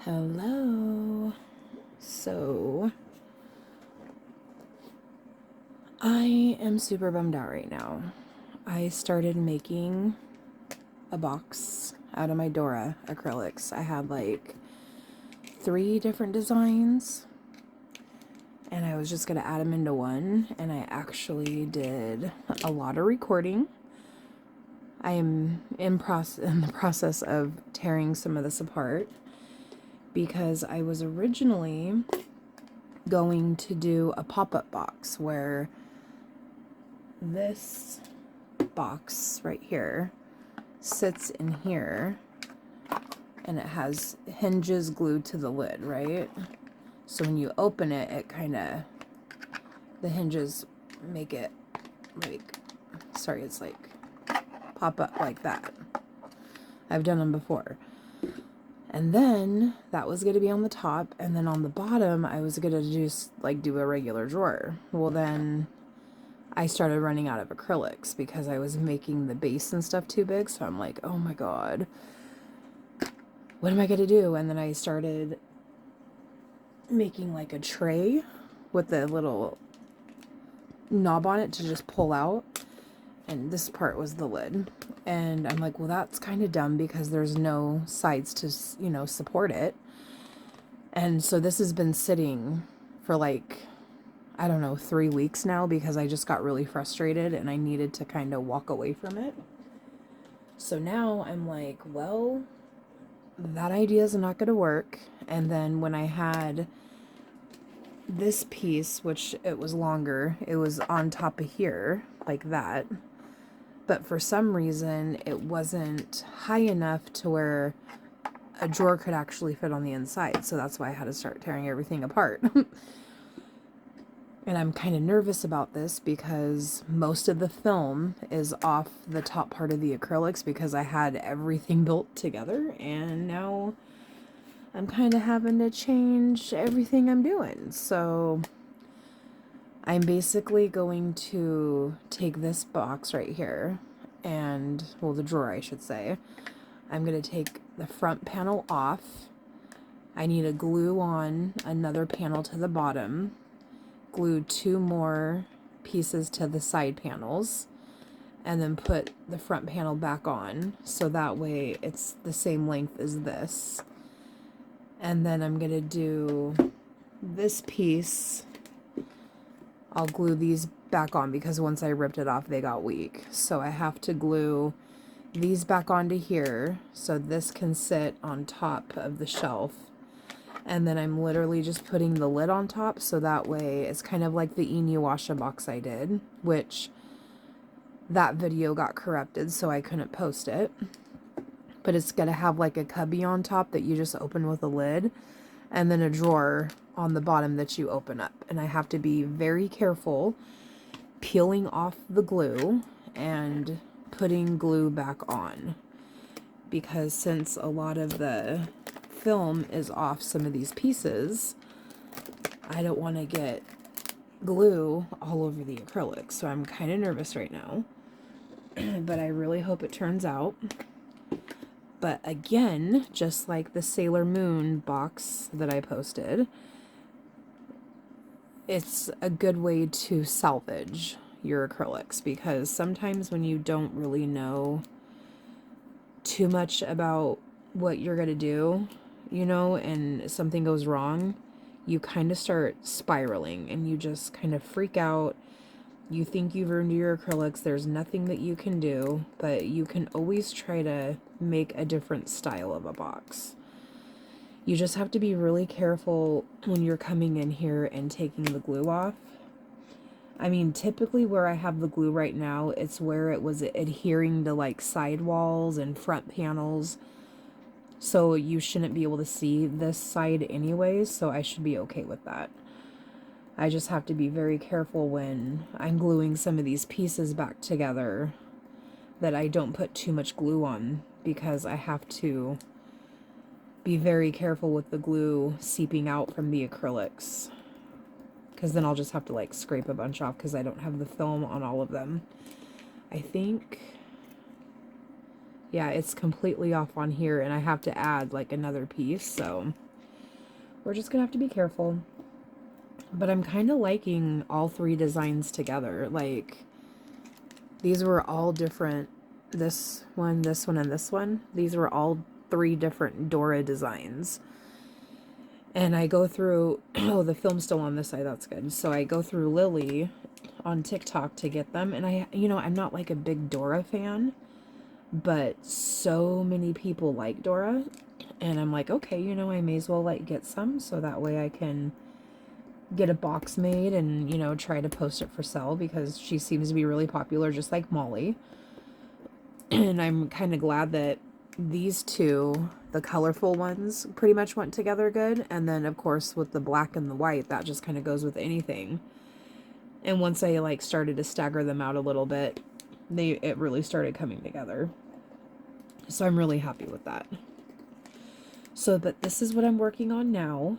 Hello. So, I am super bummed out right now. I started making a box out of my Dora acrylics. I had like 3 different designs, and I was just going to add them into one, and I actually did a lot of recording. I am in the process of tearing some of this apart because I was originally going to do a pop-up box where this box right here sits in here and it has hinges glued to the lid, right? So when you open it, it kind of, the hinges make it like, sorry, it's like pop up like that. I've done them before. And then that was going to be on the top, and then on the bottom I was going to just like do a regular drawer. Well, then I started running out of acrylics because I was making the base and stuff too big. So I'm like, oh my god, what am I going to do? And then I started making like a tray with the little knob on it to just pull out. And this part was the lid. And I'm like, well, that's kind of dumb because there's no sides to, you know, support it. And so this has been sitting for like, I don't know, 3 weeks now because I just got really frustrated and I needed to kind of walk away from it. So now I'm like, well, that idea is not going to work. And then when I had this piece, which it was longer, it was on top of here like that. But for some reason, it wasn't high enough to where a drawer could actually fit on the inside. So that's why I had to start tearing everything apart. And I'm kind of nervous about this because most of the film is off the top part of the acrylics because I had everything built together. And now I'm kind of having to change everything I'm doing. So I'm basically going to take this box right here and, well, the drawer, I should say. I'm going to take the front panel off. I need to glue on another panel to the bottom, glue 2 more pieces to the side panels, and then put the front panel back on so that way it's the same length as this. And then I'm going to do this piece. I'll glue these back on because once I ripped it off, they got weak. So I have to glue these back onto here so this can sit on top of the shelf. And then I'm literally just putting the lid on top so that way it's kind of like the Inuasha box I did, which that video got corrupted so I couldn't post it. But it's going to have like a cubby on top that you just open with a lid, and then a drawer on the bottom that you open up. And I have to be very careful peeling off the glue and putting glue back on, because since a lot of the film is off some of these pieces, I don't want to get glue all over the acrylics. So I'm kind of nervous right now, but I really hope it turns out. But again, just like the Sailor Moon box that I posted, it's a good way to salvage your acrylics, because sometimes when you don't really know too much about what you're going to do, you know, and something goes wrong, you kind of start spiraling and you just kind of freak out. You think you've ruined your acrylics. There's nothing that you can do, but you can always try to make a different style of a box. You just have to be really careful when you're coming in here and taking the glue off. I mean, typically where I have the glue right now, it's where it was adhering to like side walls and front panels. So you shouldn't be able to see this side anyways, so I should be okay with that. I just have to be very careful when I'm gluing some of these pieces back together that I don't put too much glue on, because I have to be very careful with the glue seeping out from the acrylics, because then I'll just have to like scrape a bunch off because I don't have the film on all of them. I think, yeah, it's completely off on here, and I have to add like another piece, so we're just gonna have to be careful. But I'm kind of liking all three designs together. Like, these were all different. This one, and this one. These were all three different Dora designs. And I go through, oh, the film's still on this side, that's good. So I go through Lily on TikTok to get them. And I'm not like a big Dora fan, but so many people like Dora. And I'm like, okay, I may as well like get some so that way I can get a box made and, try to post it for sale because she seems to be really popular, just like Molly. And I'm kind of glad that these two, the colorful ones, pretty much went together good. And then, of course, with the black and the white, that just kind of goes with anything. And once I, like, started to stagger them out a little bit, it really started coming together. So I'm really happy with that. So, but this is what I'm working on now.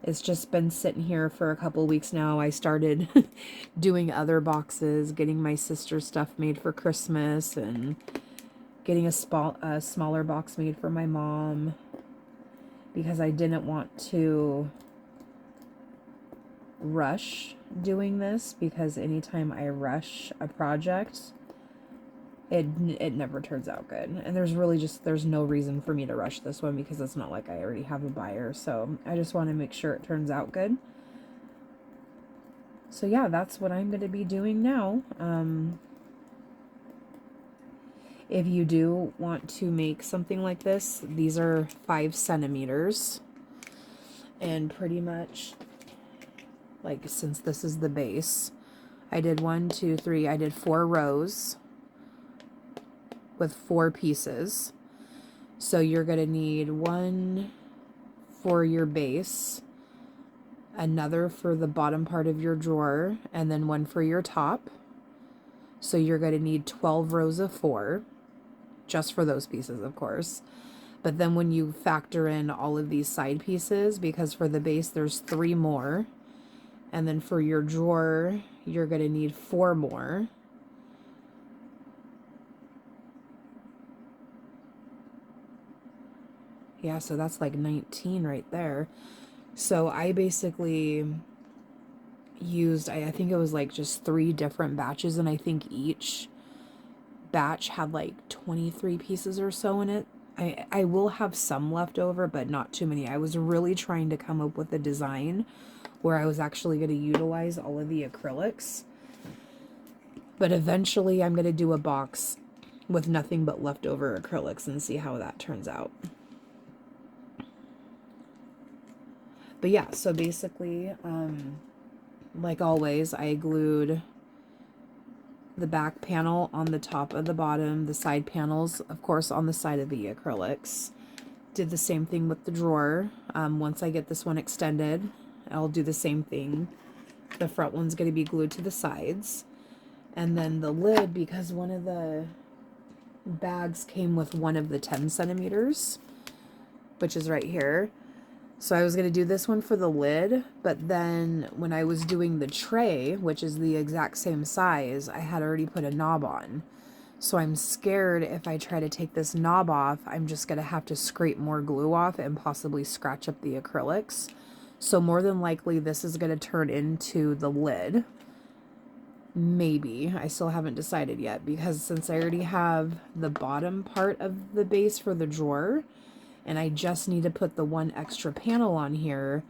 It's just been sitting here for a couple weeks now. I started doing other boxes, getting my sister's stuff made for Christmas, and getting a smaller box made for my mom because I didn't want to rush doing this, because anytime I rush a project, it never turns out good. And there's no reason for me to rush this one because it's not like I already have a buyer. So I just want to make sure it turns out good. So yeah, that's what I'm going to be doing now. If you do want to make something like this, these are 5 centimeters. And pretty much, like, since this is the base, I did 4 rows with 4 pieces. So you're going to need one for your base, another for the bottom part of your drawer, and then one for your top. So you're going to need 12 rows of 4, just for those pieces, of course. But then when you factor in all of these side pieces, because for the base there's 3 more, and then for your drawer you're going to need 4 more. Yeah, so that's like 19 right there. So I basically used, I think it was like just 3 different batches, and I think each batch had like 23 pieces or so in it. I will have some left over, but not too many. I was really trying to come up with a design where I was actually going to utilize all of the acrylics. But eventually I'm going to do a box with nothing but leftover acrylics and see how that turns out. But yeah, so basically, like always, I glued the back panel on the top of the bottom, the side panels, of course, on the side of the acrylics. Did the same thing with the drawer. Once I get this one extended, I'll do the same thing. The front one's going to be glued to the sides. And then the lid, because one of the bags came with one of the 10 centimeters, which is right here. So I was going to do this one for the lid, but then when I was doing the tray, which is the exact same size, I had already put a knob on. So I'm scared if I try to take this knob off, I'm just going to have to scrape more glue off and possibly scratch up the acrylics. So more than likely this is going to turn into the lid. Maybe. I still haven't decided yet, because since I already have the bottom part of the base for the drawer, and I just need to put the one extra panel on here,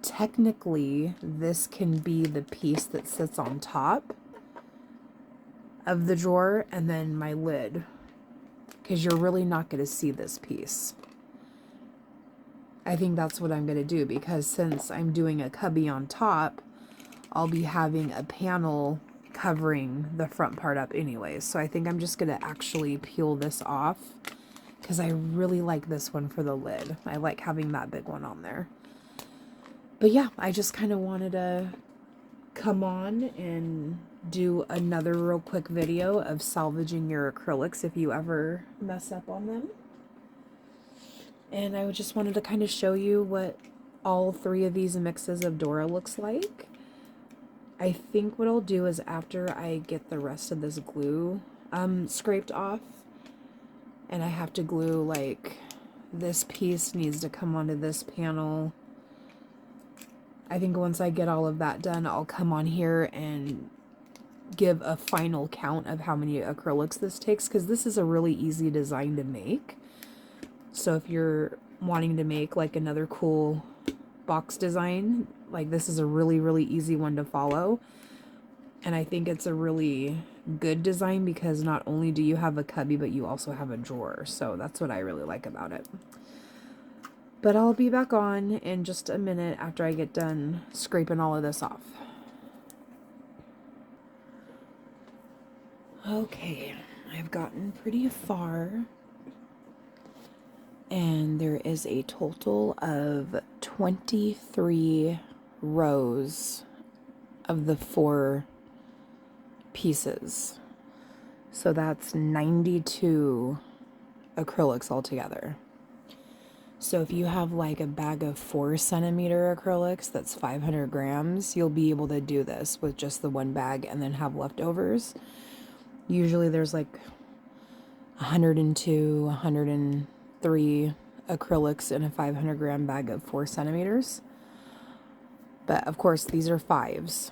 technically this can be the piece that sits on top of the drawer and then my lid, because you're really not going to see this piece. I think that's what I'm going to do, because since I'm doing a cubby on top, I'll be having a panel covering the front part up anyways. So I think I'm just going to actually peel this off, because I really like this one for the lid. I like having that big one on there. But yeah, I just kind of wanted to come on and do another real quick video of salvaging your acrylics if you ever mess up on them. And I just wanted to kind of show you what all 3 of these mixes of Dora looks like. I think what I'll do is, after I get the rest of this glue scraped off, and I have to glue like this piece needs to come onto this panel. I think once I get all of that done, I'll come on here and give a final count of how many acrylics this takes, because this is a really easy design to make. So if you're wanting to make like another cool box design, like this is a really, really easy one to follow. And I think it's a really good design because not only do you have a cubby, but you also have a drawer. So that's what I really like about it. But I'll be back on in just a minute after I get done scraping all of this off. Okay, I've gotten pretty far. And there is a total of 23 rows of the 4 pieces. So that's 92 acrylics altogether. So if you have like a bag of 4cm acrylics that's 500 grams, you'll be able to do this with just the one bag and then have leftovers. Usually there's like 102, 103 acrylics in a 500 gram bag of 4cm. But of course these are 5s.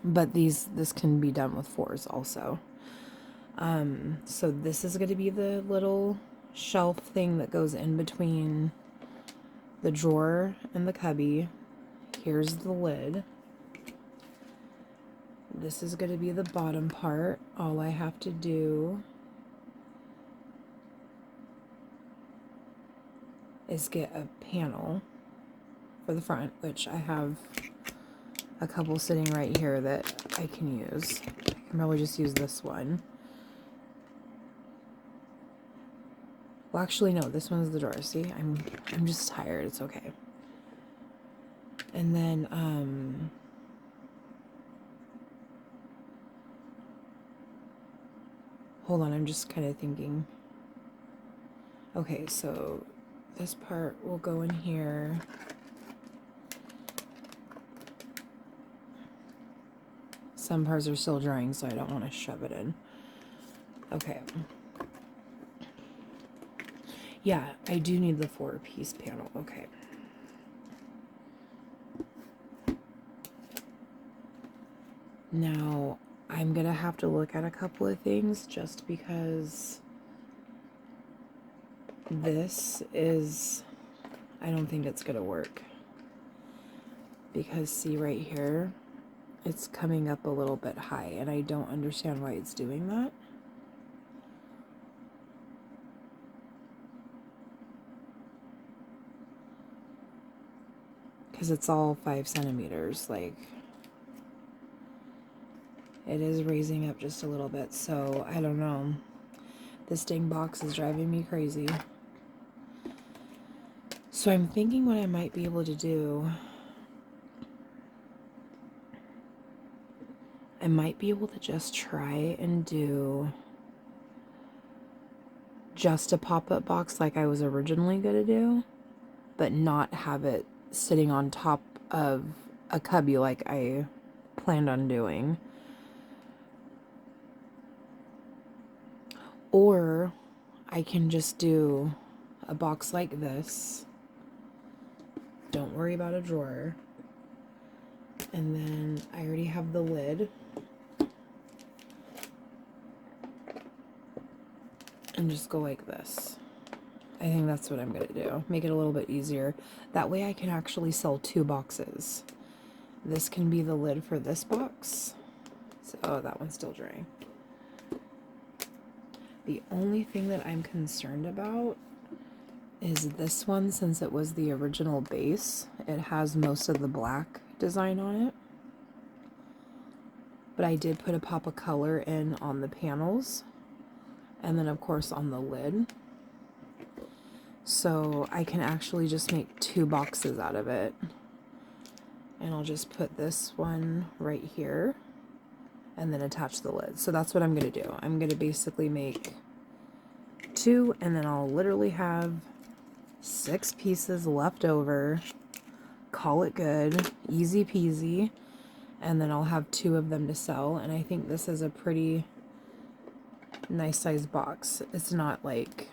But this can be done with 4s also. So this is going to be the little shelf thing that goes in between the drawer and the cubby. Here's the lid. This is going to be the bottom part. All I have to do is get a panel for the front, which I have a couple sitting right here that I can use. I can probably just use this one. Well, actually, no, this one's the drawer. See, I'm just tired. It's okay. And then, hold on, I'm just kind of thinking. Okay, so this part will go in here. Some parts are still drying, so I don't want to shove it in. Okay. Yeah, I do need the 4-piece panel. Okay. Now, I'm going to have to look at a couple of things just because this is, I don't think it's going to work. Because see right here, it's coming up a little bit high, and I don't understand why it's doing that. Because it's all 5cm, like, it is raising up just a little bit, so I don't know. This dang box is driving me crazy. So I'm thinking what I might be able to do, I might be able to just try and do just a pop-up box like I was originally going to do, but not have it sitting on top of a cubby like I planned on doing. Or I can just do a box like this. Don't worry about a drawer. And then I already have the lid. And just go like this. I think that's what I'm going to do. Make it a little bit easier. That way I can actually sell 2 boxes. This can be the lid for this box. So, oh, that one's still drying. The only thing that I'm concerned about is this one, since it was the original base. It has most of the black design on it. But I did put a pop of color in on the panels. And then, of course, on the lid. So I can actually just make 2 boxes out of it. And I'll just put this one right here and then attach the lid. So that's what I'm going to do. I'm going to basically make 2, and then I'll literally have 6 pieces left over. Call it good. Easy peasy. And then I'll have 2 of them to sell. And I think this is a pretty nice size box. It's not like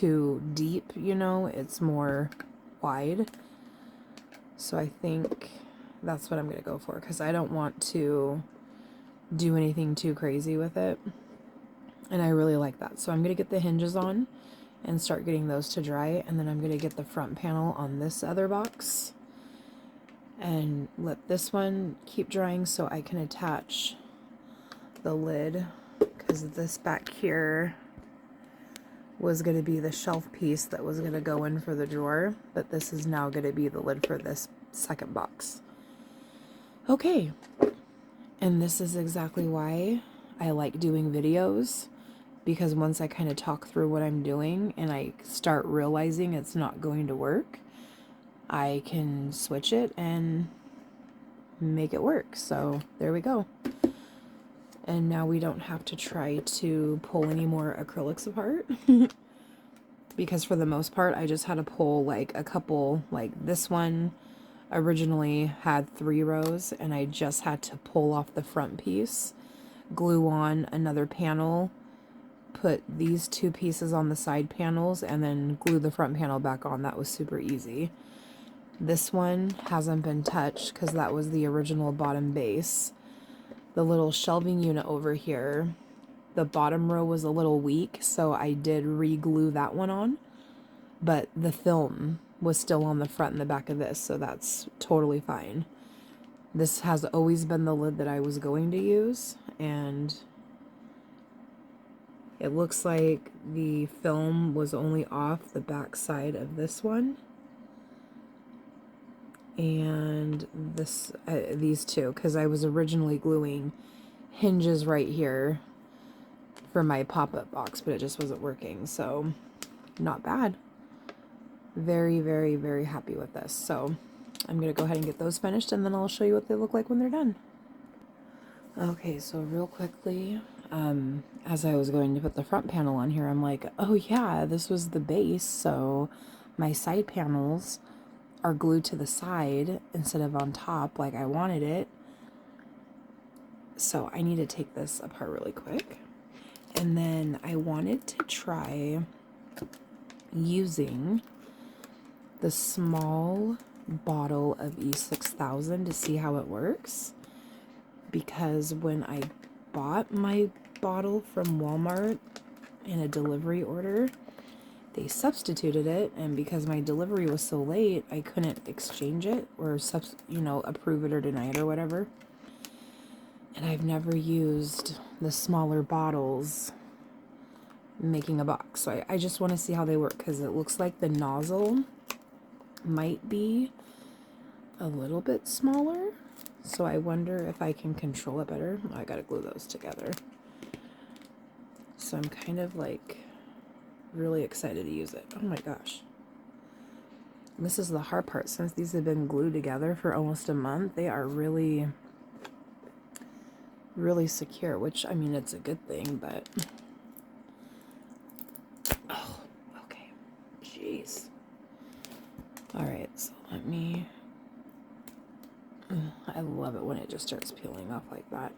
too deep, you know, it's more wide. So I think that's what I'm going to go for, because I don't want to do anything too crazy with it. And I really like that. So I'm going to get the hinges on and start getting those to dry. And then I'm going to get the front panel on this other box and let this one keep drying so I can attach the lid, because this back here was going to be the shelf piece that was going to go in for the drawer, but this is now going to be the lid for this second box. Okay, and this is exactly why I like doing videos, because once I kind of talk through what I'm doing and I start realizing it's not going to work, I can switch it and make it work. So there we go. And now we don't have to try to pull any more acrylics apart. Because for the most part, I just had to pull like a couple, like this one originally had 3 rows, and I just had to pull off the front piece, glue on another panel, put these 2 pieces on the side panels, and then glue the front panel back on. That was super easy. This one hasn't been touched because that was the original bottom base. The little shelving unit over here, the bottom row was a little weak, so I did re-glue that one on, but the film was still on the front and the back of this, so that's totally fine. This has always been the lid that I was going to use, and it looks like the film was only off the back side of this one and this these two, because I was originally gluing hinges right here for my pop-up box, but it just wasn't working. So not bad. Very, very, very happy with this. So I'm gonna go ahead and get those finished, and then I'll show you what they look like when they're done. Okay, so real quickly, as I was going to put the front panel on here, I'm like, oh yeah, this was the base, so my side panels are glued to the side instead of on top like I wanted it. So I need to take this apart really quick. And then I wanted to try using the small bottle of E6000 to see how it works. Because when I bought my bottle from Walmart in a delivery order, they substituted it, and because my delivery was so late, I couldn't exchange it or approve it or deny it or whatever. And I've never used the smaller bottles making a box, so I just want to see how they work, because it looks like the nozzle might be a little bit smaller, so I wonder if I can control it better. Oh, I gotta glue those together. So I'm kind of like really excited to use it. Oh my gosh. And this is the hard part. Since these have been glued together for almost a month, they are really, really secure, which, I mean, it's a good thing, but... Oh, okay. Jeez. Alright, so let me... I love it when it just starts peeling off like that.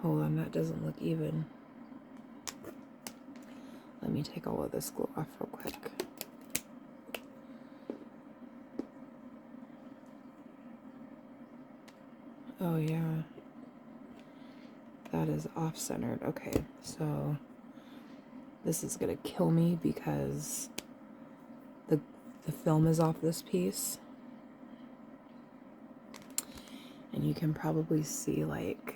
Hold on, that doesn't look even. Let me take all of this glue off real quick. Oh yeah. That is off-centered. Okay, so this is gonna kill me because the film is off this piece. And you can probably see, like,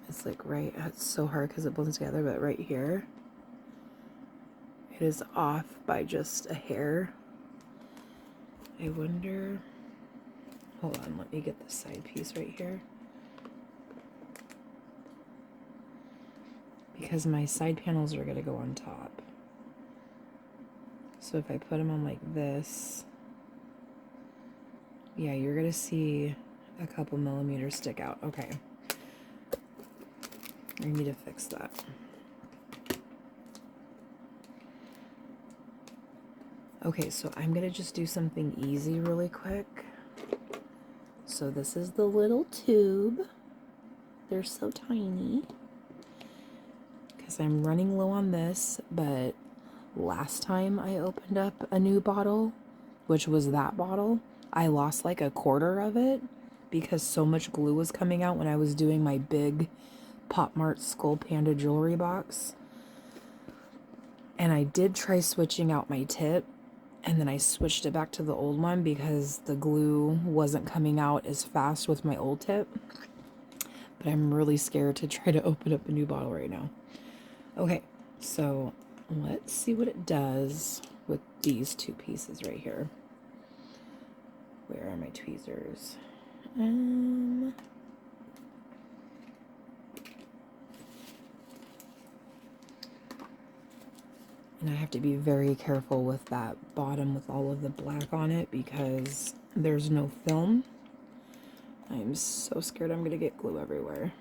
it's like right, it's so hard because it blends together, but right here, it is off by just a hair. I wonder, hold on, let me get the side piece right here. Because my side panels are gonna go on top. So if I put them on like this, yeah, you're gonna see a couple millimeters stick out. Okay. I need to fix that. Okay, so I'm gonna just do something easy really quick. So this is the little tube. They're so tiny. Because I'm running low on this, but last time I opened up a new bottle, which was that bottle, I lost like a quarter of it because so much glue was coming out when I was doing my big Pop Mart Skull Panda jewelry box. And I did try switching out my tip, and then I switched it back to the old one because the glue wasn't coming out as fast with my old tip. But I'm really scared to try to open up a new bottle right now. Okay, so let's see what it does with these two pieces right here. Where are my tweezers? And I have to be very careful with that bottom with all of the black on it because there's no film. I'm so scared I'm gonna get glue everywhere.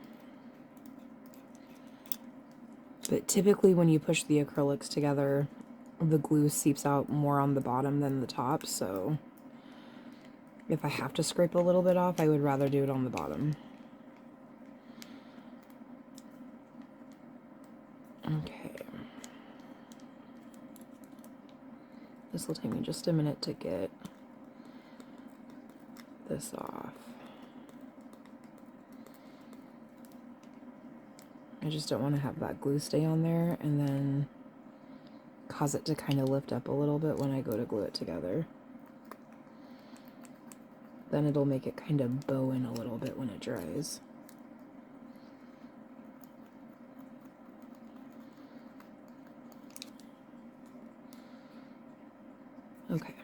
But typically when you push the acrylics together, the glue seeps out more on the bottom than the top, so if I have to scrape a little bit off, I would rather do it on the bottom. Okay. This will take me just a minute to get this off. I just don't want to have that glue stay on there and then cause it to kind of lift up a little bit when I go to glue it together. Then it'll make it kind of bow in a little bit when it dries. Okay.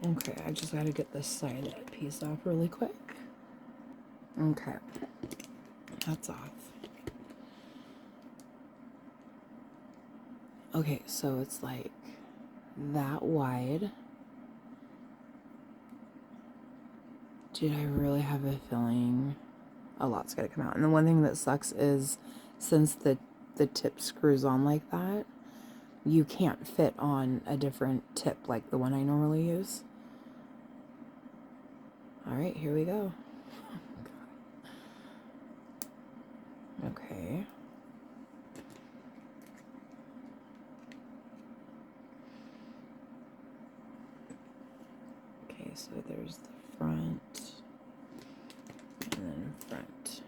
Okay, I just gotta get this side piece off really quick. Okay, that's off. Okay, so it's like that wide. Dude, I really have a feeling a lot's gotta come out. And the one thing that sucks is since the tip screws on like that, you can't fit on a different tip like the one I normally use. Alright, here we go. Okay. Okay, so there's the front and then front.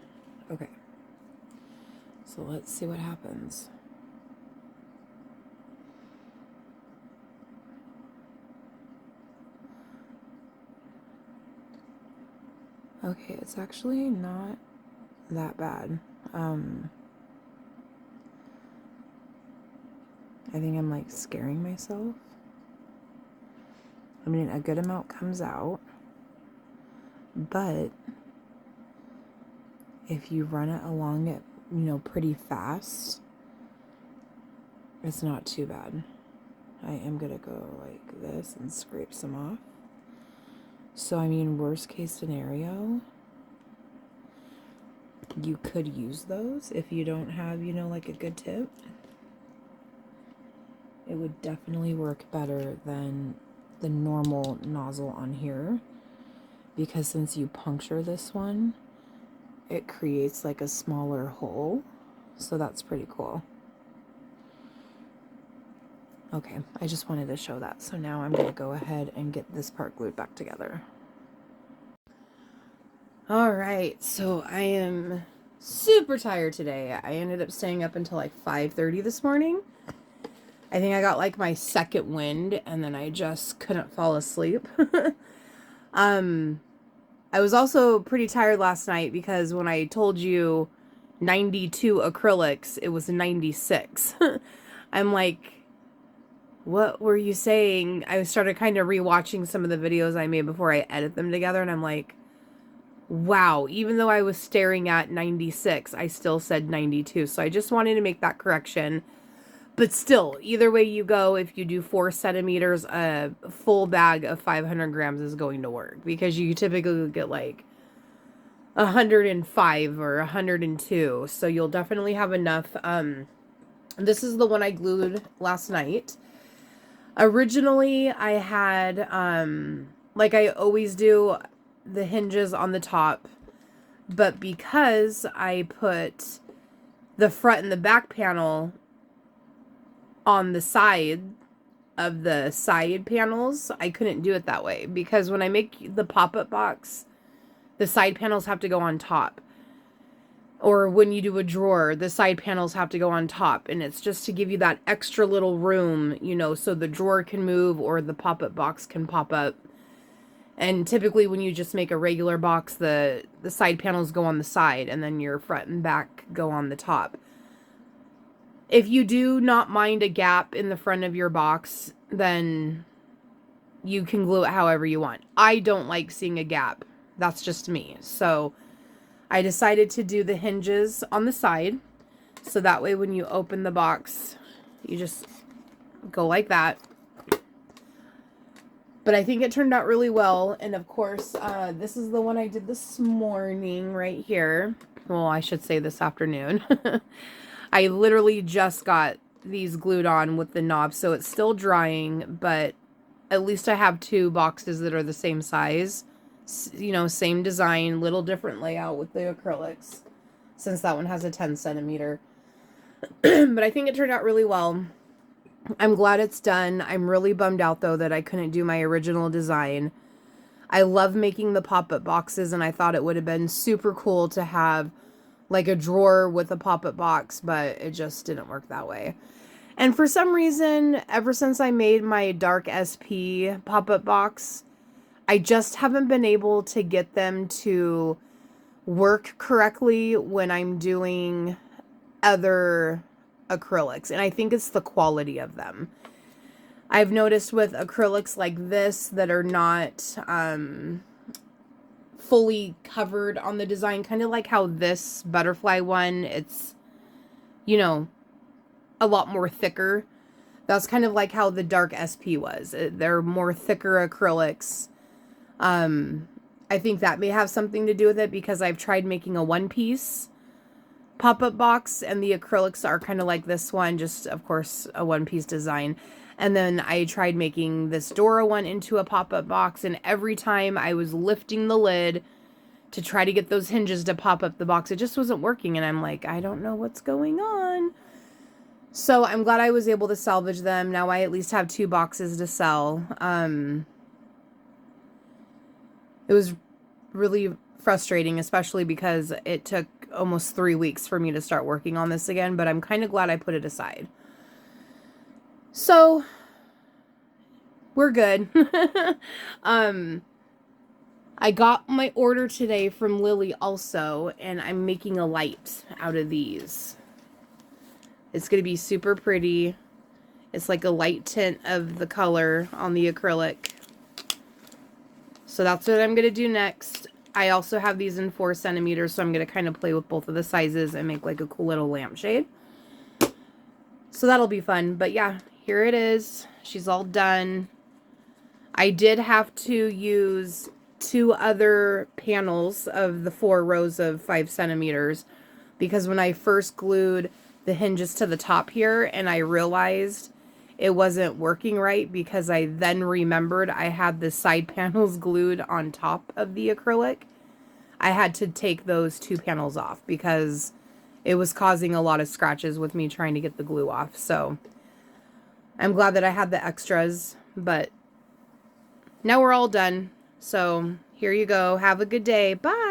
Okay. So let's see what happens. Okay, it's actually not that bad. I think I'm like scaring myself. I mean, a good amount comes out, but if you run it along it, you know, pretty fast, it's not too bad. I am gonna go like this and scrape some off. So, I mean, worst case scenario, you could use those if you don't have, you know, like a good tip. It would definitely work better than the normal nozzle on here, because since you puncture this one, it creates like a smaller hole. So that's pretty cool. Okay, I just wanted to show that. So now I'm going to go ahead and get this part glued back together. Alright, so I am super tired today. I ended up staying up until like 5:30 this morning. I think I got like my second wind and then I just couldn't fall asleep. I was also pretty tired last night because when I told you 92 acrylics, it was 96. I'm like, what were you saying? I started kind of rewatching some of the videos I made before I edit them together, and I'm like, wow, even though I was staring at 96, I still said 92. So I just wanted to make that correction. But still, either way you go, if you do 4 centimeters, a full bag of 500 grams is going to work. Because you typically get like 105 or 102. So you'll definitely have enough. This is the one I glued last night. Originally, I had, like I always do, the hinges on the top. But because I put the front and the back panel on the side of the side panels, I couldn't do it that way. Because when I make the pop-up box, the side panels have to go on top. Or when you do a drawer, the side panels have to go on top. And it's just to give you that extra little room, you know, so the drawer can move or the pop-up box can pop up. And typically when you just make a regular box, the side panels go on the side and then your front and back go on the top. If you do not mind a gap in the front of your box, then you can glue it however you want. I don't like seeing a gap. That's just me. So I decided to do the hinges on the side. So that way when you open the box, you just go like that. But I think it turned out really well. And of course, this is the one I did this morning right here. Well, I should say this afternoon. I literally just got these glued on with the knob. So it's still drying, but at least I have two boxes that are the same size. You know, same design, little different layout with the acrylics. Since that one has a 10 centimeter. But I think it turned out really well. I'm glad it's done. I'm really bummed out, though, that I couldn't do my original design. I love making the pop-up boxes, and I thought it would have been super cool to have, like, a drawer with a pop-up box, but it just didn't work that way. And for some reason, ever since I made my dark SP pop-up box, I just haven't been able to get them to work correctly when I'm doing other acrylics, and I think it's the quality of them. I've noticed with acrylics like this that are not fully covered on the design, kind of like how this butterfly one, it's, you know, a lot more thicker. That's kind of like how the dark SP was. They're more thicker acrylics. I think that may have something to do with it because I've tried making a one-piece pop-up box and the acrylics are kind of like this one, just of course a one-piece design. And then I tried making this Dora one into a pop-up box, and every time I was lifting the lid to try to get those hinges to pop up the box, it just wasn't working, and I'm like, I don't know what's going on. So I'm glad I was able to salvage them. Now I at least have two boxes to sell. It was really frustrating, especially because it took almost 3 weeks for me to start working on this again, but I'm kind of glad I put it aside. So we're good. I got my order today from Lily also, and I'm making a light out of these. It's going to be super pretty. It's like a light tint of the color on the acrylic. So that's what I'm going to do next. I also have these in 4 centimeters, so I'm going to kind of play with both of the sizes and make like a cool little lampshade. So that'll be fun. But yeah, here it is. She's all done. I did have to use 2 other panels of the 4 rows of 5 centimeters because when I first glued the hinges to the top here and I realized it wasn't working right because I then remembered I had the side panels glued on top of the acrylic. I had to take those 2 panels off because it was causing a lot of scratches with me trying to get the glue off. So I'm glad that I had the extras, but now we're all done. So here you go. Have a good day. Bye.